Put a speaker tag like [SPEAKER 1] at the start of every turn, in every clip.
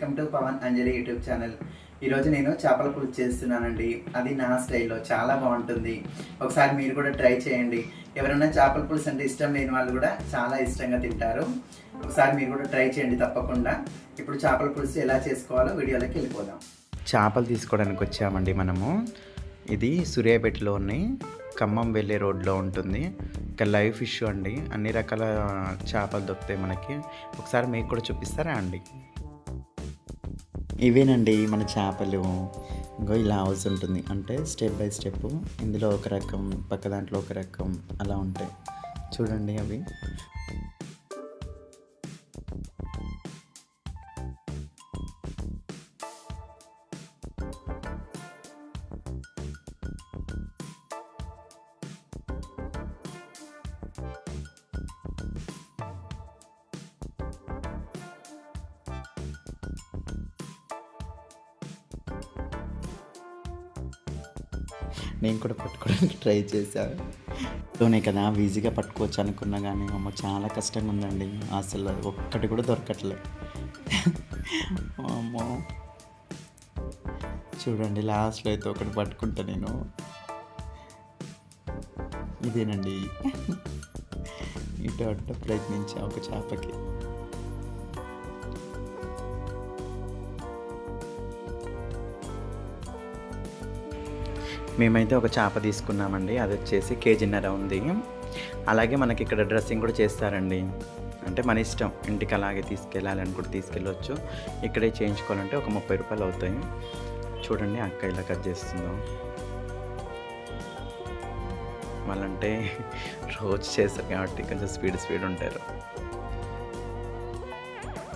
[SPEAKER 1] Welcome to Pavan Anjali YouTube channel. ఈరోజు నేను చేపల పులుసు చేస్తున్నానండి. అది నా స్టైల్లో చాలా బాగుంటుంది. ఒకసారి మీరు కూడా ట్రై చేయండి. ఎవరైనా చేపల పులుసు అంటే ఇష్టం లేని వాళ్ళు కూడా చాలా ఇష్టంగా తింటారు. ఒకసారి మీరు కూడా ట్రై చేయండి తప్పకుండా. ఇప్పుడు చేపల పులుసు ఎలా చేసుకోవాలో వీడియోలోకి వెళ్ళిపోదాం. చేపలు తీసుకోవడానికి వచ్చామండి మనము. ఇది సూర్యాపేటలోని ఖమ్మం వెళ్ళే రోడ్లో ఉంటుంది. ఇక్కడ లైవ్ ఫిష్ అండి, అన్ని రకాల చేపలు దొరుకుతాయి మనకి. ఒకసారి మీకు కూడా చూపిస్తారా అండి? ఇవేనండి మన చేపలు. ఇంకో ఇలా హౌస్ ఉంటుంది, అంటే స్టెప్ బై స్టెప్ ఇందులో ఒక రకం, పక్క దాంట్లో ఒక రకం అలా ఉంటాయి చూడండి అవి. నేను కూడా పట్టుకోవడానికి ట్రై చేశాను. తోనే కదా ఈజీగా పట్టుకోవచ్చు అనుకున్నా కానీ అమ్మ చాలా కష్టంగా ఉందండి. అసలు ఒక్కటి కూడా దొరకట్లేదు. అమ్మో చూడండి, లాస్ట్లో అయితే ఒకటి పట్టుకుంటా నేను. ఇదేనండి, ఇటు అట్ట ప్రయత్నించా ఒక చేపకి. మేమైతే ఒక చేప తీసుకున్నామండి. అది వచ్చేసి కేజీన్నర ఉంది. అలాగే మనకి ఇక్కడ డ్రెస్సింగ్ కూడా చేస్తారండి. అంటే మన ఇష్టం, ఇంటికి అలాగే తీసుకెళ్ళాలని కూడా తీసుకెళ్ళవచ్చు. ఇక్కడే చేయించుకోవాలంటే ఒక 30 రూపాయలు అవుతాయి. చూడండి అక్క ఇలా కట్ చేస్తుందో. వాళ్ళంటే రోజు చేస్తారు కాబట్టి కొంచెం స్పీడ్ ఉంటారు.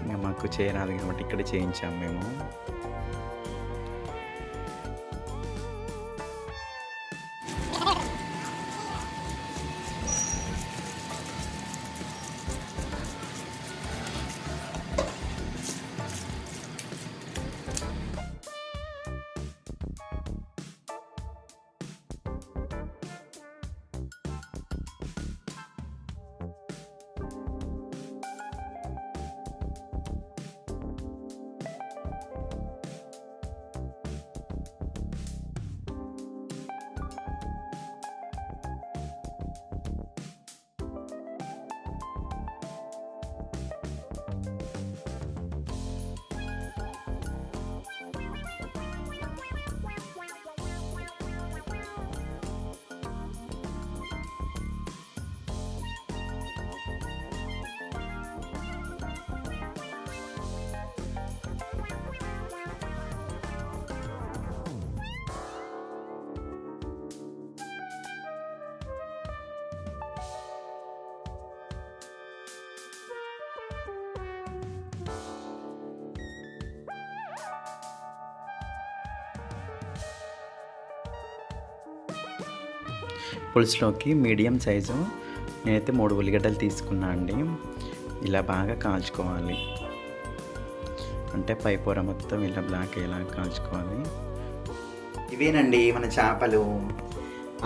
[SPEAKER 1] ఇంకా మాకు చేయరాదు కాబట్టి ఇక్కడే చేయించాము మేము. పులుసులోకి మీడియం సైజు నేనైతే 3 ఉల్లిగడ్డలు తీసుకున్నా అండి. ఇలా బాగా కాల్చుకోవాలి, అంటే పై పొర మొత్తం ఇలా బ్లాక్ ఇలా కాల్చుకోవాలి. ఇవేనండి మన చేపలు.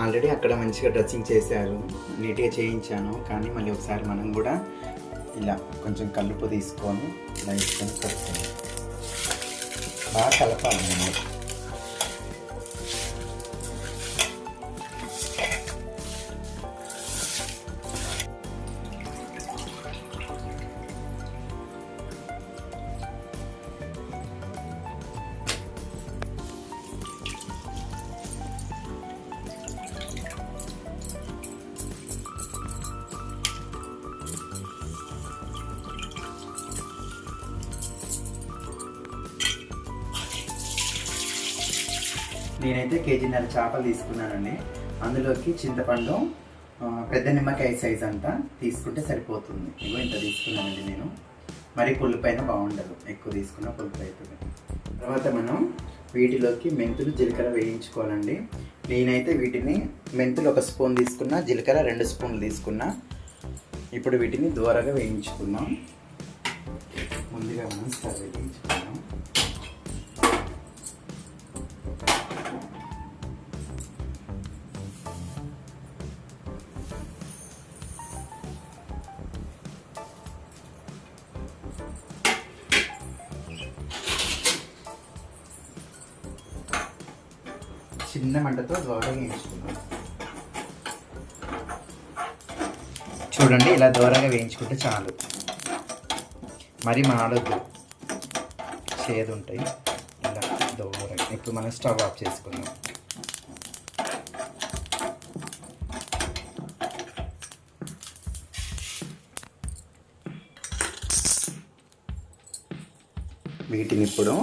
[SPEAKER 1] ఆల్రెడీ అక్కడ మంచిగా డ్రెస్సింగ్ చేశారు, నీట్గా చేయించాను. కానీ మళ్ళీ ఒకసారి మనం కూడా ఇలా కొంచెం కలుపు తీసుకొని ఇలా వేసుకొని కలుపుకొని బాగా కలపాలి మనం. నేనైతే కేజీన్నర చేపలు తీసుకున్నానండి. అందులోకి చింతపండు పెద్ద నిమ్మకాయ సైజ్ అంతా తీసుకుంటే సరిపోతుంది. ఇగో ఇంత తీసుకున్నానండి నేను. మరి పులుపైన బాగుండదు, ఎక్కువ తీసుకున్న పులుపు అవుతుంది. తర్వాత మనం వీటిలోకి మెంతులు జీలకర్ర వేయించుకోవాలండి. నేనైతే వీటిని మెంతులు 1 స్పూన్ తీసుకున్నా, జీలకర్ర 2 స్పూన్లు తీసుకున్నా. ఇప్పుడు వీటిని దూరగా వేయించుకుందాం. ముందుగా మనం స్టవ్ వేయించుకుందాం. చిన్న మంటతో దోరగా వేయించుకుందాం. చూడండి, ఇలా దోరగా వేయించుకుంటే చాలు, మరి మాడొద్దు, చేదు ఉంటాయి. ఇలా దోరగా. ఇప్పుడు మనం స్టవ్ ఆఫ్ చేసుకుందాం. వీటిని ఇప్పుడు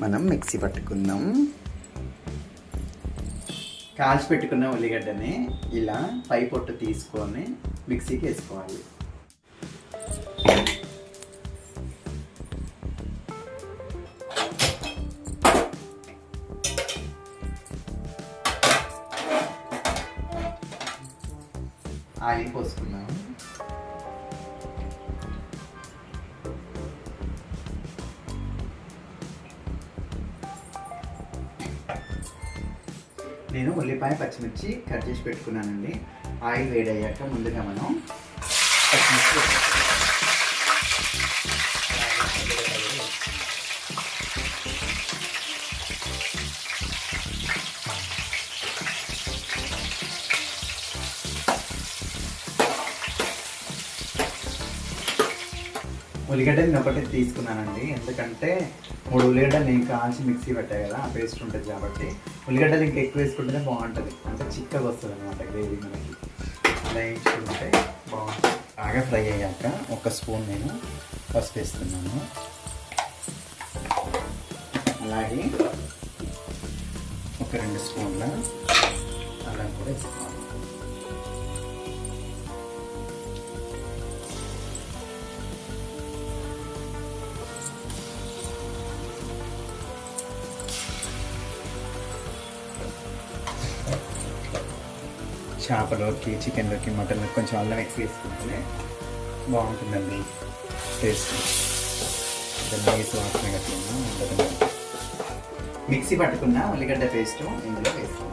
[SPEAKER 1] మనం మిక్సీ పట్టుకుందాం. కాల్చి పెట్టుకున్న ఉల్లిగడ్డని ఇలా పై పొట్టు తీసుకొని మిక్సీకి వేసుకోవాలి. ఆయిల్ పోసుకున్నాం. నేను ఉల్లిపాయ పచ్చిమిర్చి కట్ చేసి పెట్టుకున్నానండి. ఆయిల్ వేడయ్యాక ముందుగా మనం పచ్చిమిర్చి ఉల్లిగడ్డని ఒకటి తీసుకున్నానండి, ఎందుకంటే 3 ఉల్లిగడ్డలు నేను కాల్చి మిక్సీ పెట్టాయి కదా, ఆ పేస్ట్ ఉంటుంది కాబట్టి ఉల్లిగడ్డలు ఇంకా ఎక్కువ వేసుకుంటేనే బాగుంటుంది, అంటే చిక్కగా వస్తుంది అనమాట గ్రేవీ. మనకి అలా వేయించుకుంటే బాగుంటుంది. బాగా ఫ్రై అయ్యాక 1 స్పూన్ నేను పసుపు వేస్తున్నాను. అలాగే 2 స్పూన్ల అల్లం కూడా వేసుకోవాలి. చేపలోకి, చికెన్లోకి, మటన్లోకి కొంచెం అల్లం ఎక్కువ వేసుకుంటే బాగుంటుందండి టేస్ట్. వేసి వాసన గట్టిగా ఉంటుంది. మిక్సీ పట్టుకున్న ఉల్లిగడ్డ పేస్ట్ ఇందులో వేసుకుందాం.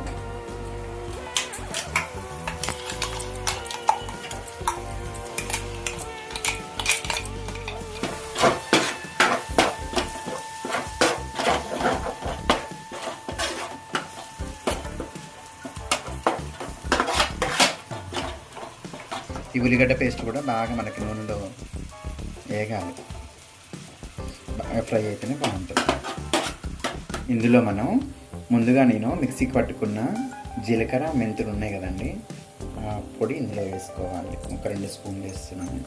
[SPEAKER 1] ఈ ఉల్లిగడ్డ పేస్ట్ కూడా బాగా మనకి నూనెలో వేగాలి, బాగా ఫ్రై అయితేనే బాగుంటుంది. ఇందులో మనం ముందుగా నేను మిక్సీకి పట్టుకున్న జీలకర్ర, మెంతులు ఉన్నాయి కదండి, ఆ పొడి ఇందులో వేసుకోవాలి. 2 స్పూన్లు వేస్తున్నాను.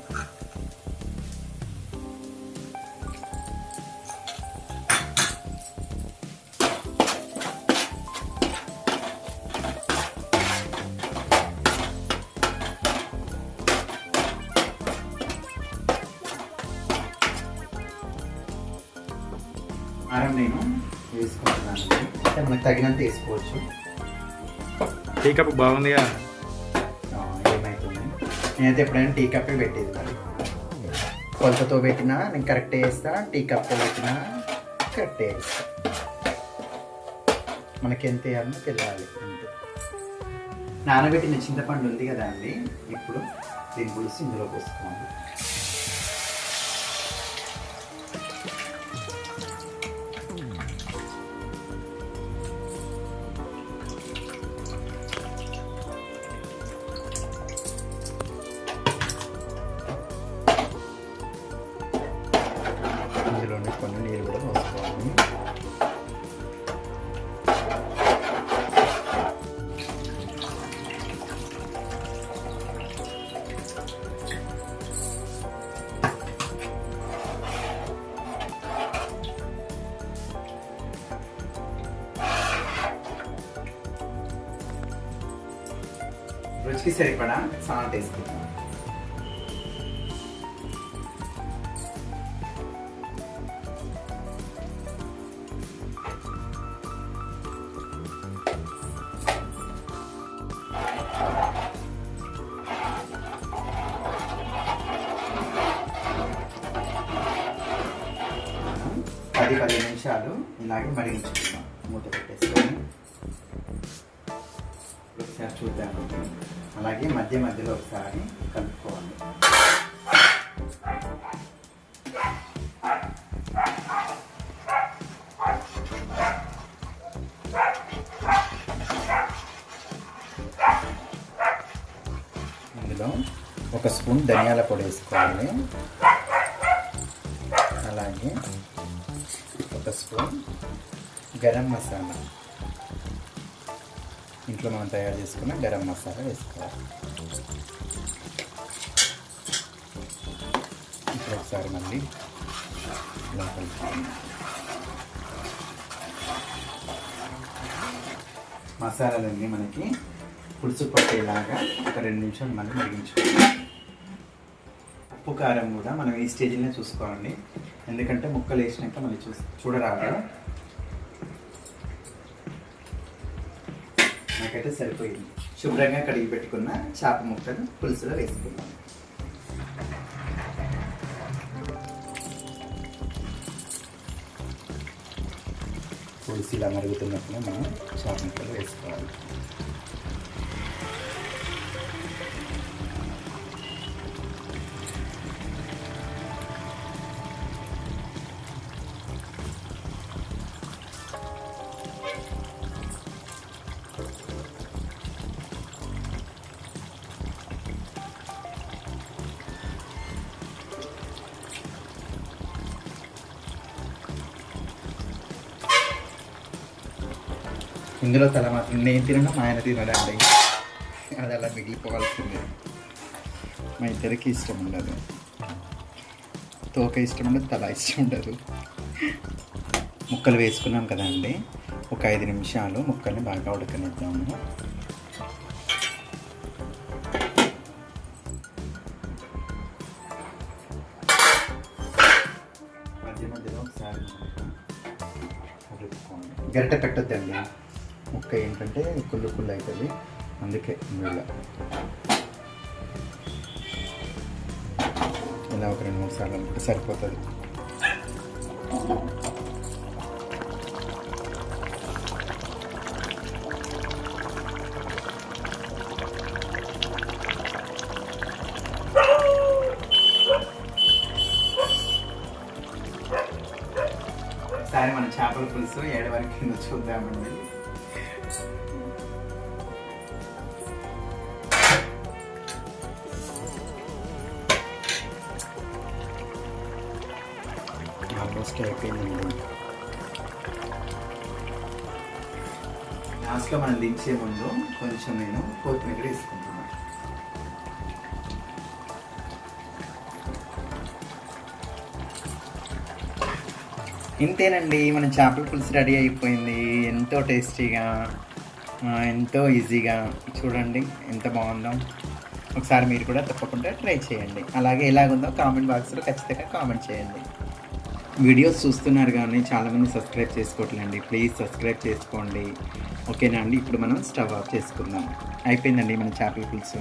[SPEAKER 1] కారం నేను వేసుకుంటున్నాను, అంటే మనకు తగినంత వేసుకోవచ్చు.
[SPEAKER 2] టీ కప్ బాగుందిగా.
[SPEAKER 1] ఏమవుతుంది, నేనైతే ఎప్పుడైనా టీ కప్పే పెట్టేది. మరి కొలతతో పెట్టినా నేను కరెక్టే వేస్తా, టీ కప్తో పెట్టినా కరెక్టే వేస్తా. మనకి ఎంత వేయాలో తెలియాలి. అంతే. నానబెట్టిన చింతపండు ఉంది కదా అండి, ఇప్పుడు దీని పులుసు ఇందులో పోసుకోవాలి. ఇందులోనే కొన్ని నీళ్ళు కూడా పోసుకోవాలి. రుచికి సరిపడా సాల్ట్ వేసుకుంటాం. పది 15 నిమిషాలు ఇలాగే మరిగించుకుందాం. మూత పెట్టేసుకొని ఒకసారి చూద్దాము. అలాగే మధ్య మధ్యలో ఒకసారి కలుపుకోవాలి. ఇందులో 1 స్పూన్ ధనియాల పొడి వేసుకోవాలి. అలాగే 1 స్పూన్ గరం మసాలా, ఇంట్లో మనం తయారు చేసుకున్న గరం మసాలా వేసుకోవాలి. ఇప్పుడు ఒకసారి మళ్ళీ ఇలా కలుపుకోవాలి. మసాలాలన్నీ మనకి పులుసు పట్టేలాగా ఒక 2 నిమిషాలు మళ్ళీ మరిగించుకోవాలి. ఉప్పు కారం కూడా మనం ఈ స్టేజ్లోనే చూసుకోవాలండి, ఎందుకంటే ముక్కలు వేసినాక మళ్ళీ చూడరాదు. నాకైతే సరిపోయింది. శుభ్రంగా కడిగి పెట్టుకున్న చేప ముక్కలు పులుసులో వేసుకుందాం. పులుసు ఇలా మరుగుతున్నప్పుడు మనం చేప ముక్కలు వేసుకోవాలి. ఇందులో తల మాత్రం నేను తినను, మా ఆయన తినడండి. అది అలా మిగిలిపోవాల్సిందే. మా ఇద్దరికి ఇష్టం ఉండదు. తోక ఇష్టం ఉండదు, తల ఇష్టం ఉండదు. ముక్కలు వేసుకున్నాం కదండి, ఒక 5 నిమిషాలు ముక్కల్ని బాగా ఉడకనిద్దాము. మధ్య మధ్యలో ఒకసారి గరిటె పెట్టొద్దండి, ముక్క ఏంటంటే కుళ్ళు అవుతుంది, అందుకే ఇలా ఒక 2-3 సార్లు అనుకుంటే సరిపోతుంది. ఒకసారి మన చేపల పులుసు 7 వరకు కింద చూద్దామండి. ఆల్మోస్ట్ అయిపోయిందండి. లాస్ట్లో మనం దించే ముందు కొంచెం నేను కొత్తిమీర వేసుకుంటున్నాను. ఇంతేనండి, మన చేపల పులుసు రెడీ అయిపోయింది. ఎంతో టేస్టీగా, ఎంతో ఈజీగా. చూడండి ఎంత బాగుందో. ఒకసారి మీరు కూడా తప్పకుండా ట్రై చేయండి. అలాగే ఎలాగుందో కామెంట్ బాక్స్లో ఖచ్చితంగా కామెంట్ చేయండి. వీడియోస్ చూస్తున్నారు కానీ చాలామంది సబ్స్క్రైబ్ చేసుకోవట్లేండి. ప్లీజ్ సబ్స్క్రైబ్ చేసుకోండి. ఓకేనా అండి? ఇప్పుడు మనం స్టవ్ ఆఫ్ చేసుకుందాం. అయిపోయిందండి మన చేపల పులుసు.